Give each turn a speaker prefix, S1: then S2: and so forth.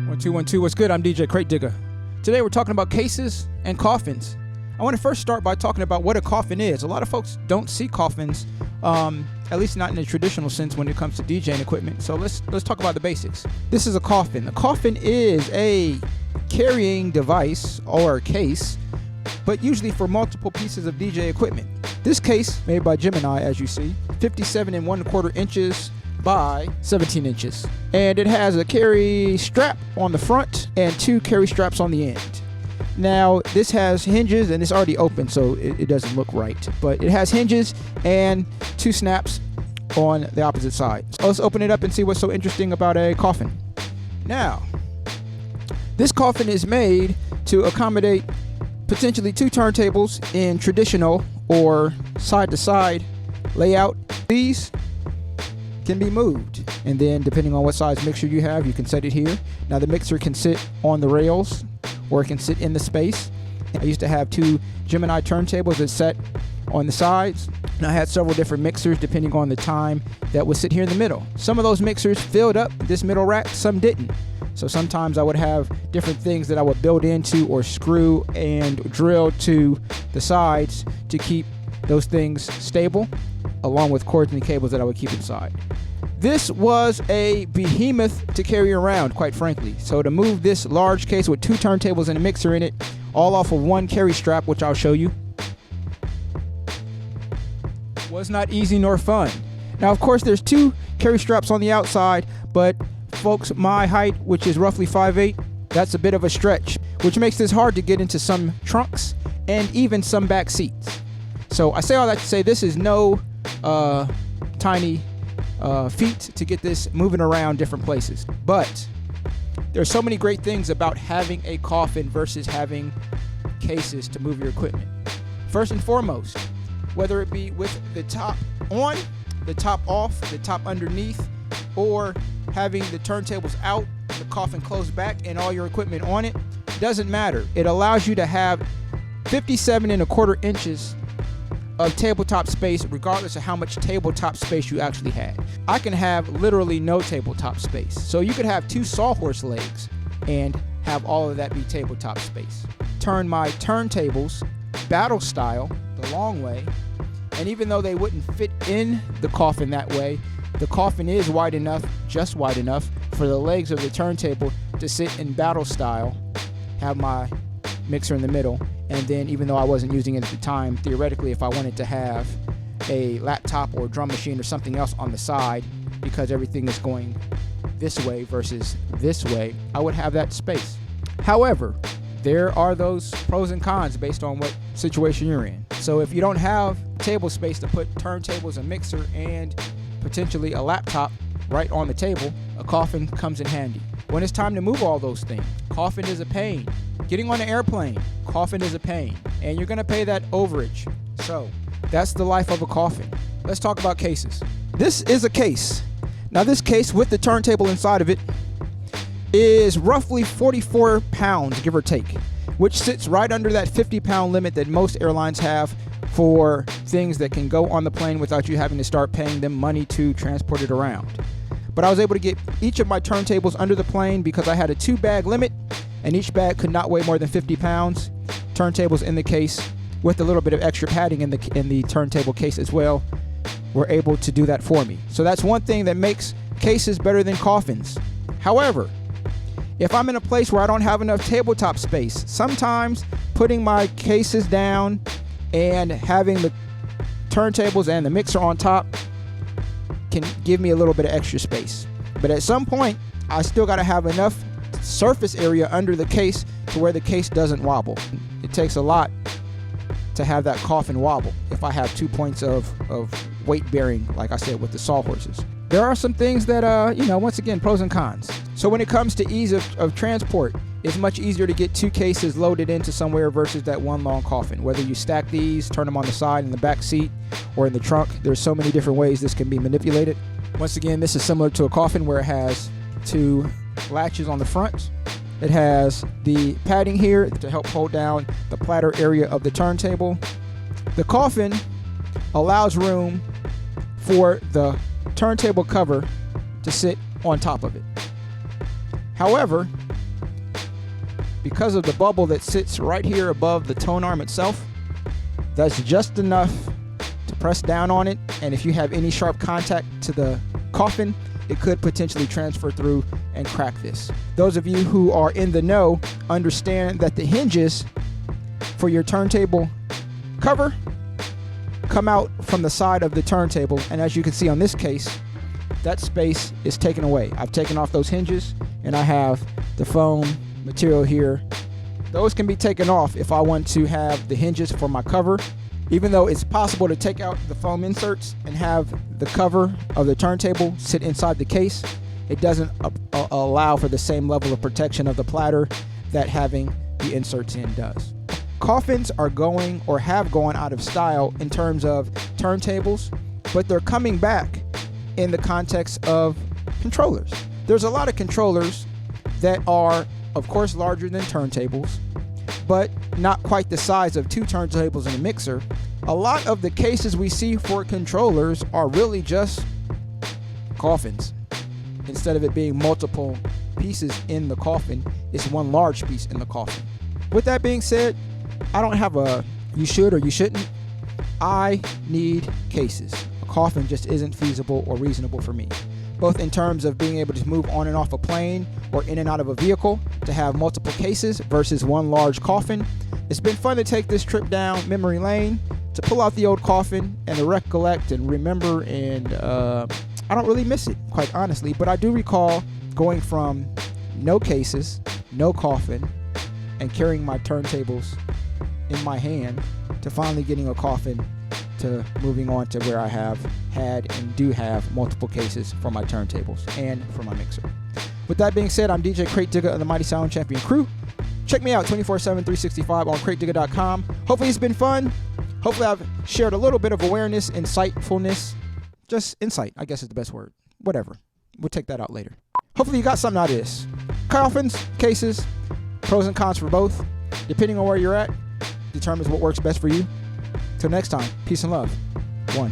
S1: 1 2 1 2. What's good? I'm DJ Crate Digger. Today we're talking about cases and coffins. I want to first start by talking about what a coffin is. A lot of folks don't see coffins, at least not in the traditional sense when it comes to DJing equipment. So let's talk about the basics. This is a coffin. A coffin is a carrying device or case, but usually for multiple pieces of DJ equipment. This case, made by Gemini, as you see, 57 1/4 inches by 17 inches. And it has a carry strap on the front and 2 carry straps on the end. Now, this has hinges, and it's already open, so it doesn't look right. But it has hinges and 2 snaps on the opposite side. So let's open it up and see what's so interesting about a coffin. Now, this coffin is made to accommodate potentially 2 turntables in traditional or side-to-side layout. These can be moved, and then depending on what size mixer you have, you can set it here. Now the mixer can sit on the rails or it can sit in the space. I used to have 2 Gemini turntables that sat on the sides, and I had several different mixers depending on the time that would sit here in the middle. Some of those mixers filled up this middle rack, some didn't. So sometimes I would have different things that I would build into or screw and drill to the sides to keep those things stable, along with cords and cables that I would keep inside. This was a behemoth to carry around, quite frankly. So to move this large case with 2 turntables and a mixer in it, all off of 1 carry strap, which I'll show you, was not easy nor fun. Now, of course, there's 2 carry straps on the outside, but folks, my height, which is roughly 5'8", that's a bit of a stretch, which makes this hard to get into some trunks and even some back seats. So I say all that to say this is no tiny feat to get this moving around different places. But there's so many great things about having a coffin versus having cases to move your equipment. First and foremost, whether it be with the top on, the top off, the top underneath, or having the turntables out, the coffin closed back, and all your equipment on it, doesn't matter. It allows you to have 57 1/4 inches of tabletop space, regardless of how much tabletop space you actually had. I can have literally no tabletop space. So you could have 2 sawhorse legs and have all of that be tabletop space. Turn my turntables battle style, the long way, and even though they wouldn't fit in the coffin that way, the coffin is wide enough, just wide enough, for the legs of the turntable to sit in battle style, have my mixer in the middle, and then even though I wasn't using it at the time, theoretically if I wanted to have a laptop or drum machine or something else on the side, because everything is going this way versus this way, I would have that space. However, there are those pros and cons based on what situation you're in. So if you don't have table space to put turntables, a mixer, and potentially a laptop right on the table, a coffin comes in handy. When it's time to move all those things, coffin is a pain. Getting on an airplane, coffin is a pain, and you're gonna pay that overage. So that's the life of a coffin. Let's talk about cases. This is a case. Now this case with the turntable inside of it is roughly 44 pounds, give or take, which sits right under that 50-pound limit that most airlines have for things that can go on the plane without you having to start paying them money to transport it around. But I was able to get each of my turntables under the plane because I had a 2-bag limit, and each bag could not weigh more than 50 pounds. Turntables in the case with a little bit of extra padding in the turntable case as well were able to do that for me. So that's one thing that makes cases better than coffins. However, if I'm in a place where I don't have enough tabletop space, sometimes putting my cases down and having the turntables and the mixer on top can give me a little bit of extra space. But at some point, I still got to have enough surface area under the case to where the case doesn't wobble. It takes a lot to have that coffin wobble if I have 2 points of weight bearing, like I said, with the sawhorses. There are some things that, once again, pros and cons. So when it comes to ease of transport, it's much easier to get 2 cases loaded into somewhere versus that 1 long coffin. Whether you stack these, turn them on the side in the back seat, or in the trunk, there's so many different ways this can be manipulated. Once again, this is similar to a coffin where it has 2 latches on the front. It has the padding here to help hold down the platter area of the turntable. The coffin allows room for the turntable cover to sit on top of it. However, because of the bubble that sits right here above the tone arm itself, that's just enough to press down on it, and if you have any sharp contact to the coffin, it could potentially transfer through and crack this. Those of you who are in the know understand that the hinges for your turntable cover come out from the side of the turntable, and as you can see on this case, that space is taken away. I've taken off those hinges and I have the foam material here. Those can be taken off if I want to have the hinges for my cover. Even though it's possible to take out the foam inserts and have the cover of the turntable sit inside the case, it doesn't allow for the same level of protection of the platter that having the inserts in does. Coffins are going or have gone out of style in terms of turntables, but they're coming back in the context of controllers. There's a lot of controllers that are, of course, larger than turntables, but not quite the size of two turntables and a mixer. A lot of the cases we see for controllers are really just coffins. Instead of it being multiple pieces in the coffin, it's one large piece in the coffin. With that being said, I don't have a you should or you shouldn't. I need cases. A coffin just isn't feasible or reasonable for me, both in terms of being able to move on and off a plane or in and out of a vehicle, to have multiple cases versus one large coffin. It's been fun to take this trip down memory lane, to pull out the old coffin and to recollect and remember, and I don't really miss it, quite honestly, but I do recall going from no cases, no coffin, and carrying my turntables in my hand to finally getting a coffin, to moving on to where I have had and do have multiple cases for my turntables and for my mixer. With that being said, I'm DJ Crate Digger of the Mighty Sound Champion crew. Check me out 24/7, 365 on CrateDigger.com. Hopefully it's been fun. Hopefully I've shared a little bit of awareness, insightfulness, just insight, I guess is the best word. Whatever. We'll take that out later. Hopefully you got something out of this. Coffins, cases, pros and cons for both. Depending on where you're at, determines what works best for you. Till next time, peace and love. One.